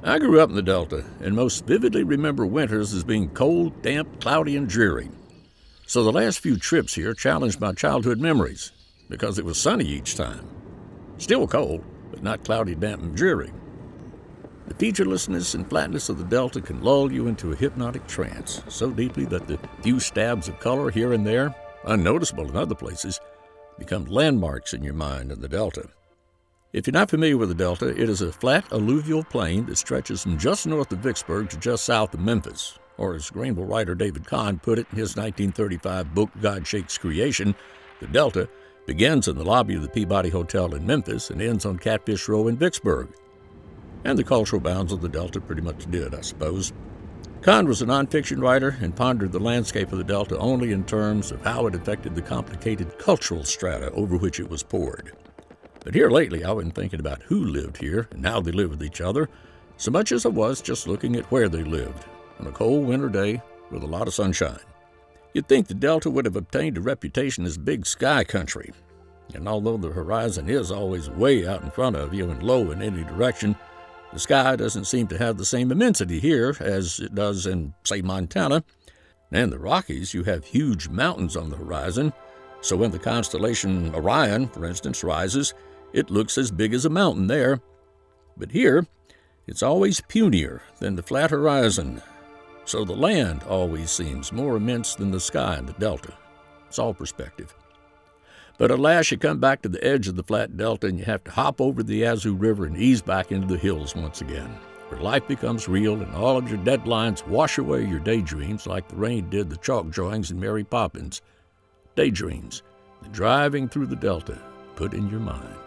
I grew up in the Delta and most vividly remember winters as being cold, damp, cloudy, and dreary. So the last few trips here challenged my childhood memories because it was sunny each time. Still cold, but not cloudy, damp, and dreary. The featurelessness and flatness of the Delta can lull you into a hypnotic trance so deeply that the few stabs of color here and there, unnoticeable in other places, become landmarks in your mind in the Delta. If you're not familiar with the Delta, it is a flat alluvial plain that stretches from just north of Vicksburg to just south of Memphis. Or as Greenville writer David Kahn put it in his 1935 book God Shakes Creation, the Delta begins in the lobby of the Peabody Hotel in Memphis and ends on Catfish Row in Vicksburg. And the cultural bounds of the Delta pretty much did, I suppose. Kahn was a nonfiction writer and pondered the landscape of the Delta only in terms of how it affected the complicated cultural strata over which it was poured. But here lately, I've been thinking about who lived here and how they lived with each other, so much as I was just looking at where they lived on a cold winter day with a lot of sunshine. You'd think the Delta would have obtained a reputation as big sky country. And although the horizon is always way out in front of you and low in any direction, the sky doesn't seem to have the same immensity here as it does in, say, Montana. And in the Rockies, you have huge mountains on the horizon, so when the constellation Orion, for instance, rises, it looks as big as a mountain there. But here, it's always punier than the flat horizon, so the land always seems more immense than the sky in the Delta. It's all perspective. But alas, you come back to the edge of the flat Delta and you have to hop over the Yazoo River and ease back into the hills once again, where life becomes real and all of your deadlines wash away your daydreams like the rain did the chalk drawings in Mary Poppins. Daydreams, the driving through the Delta put in your mind.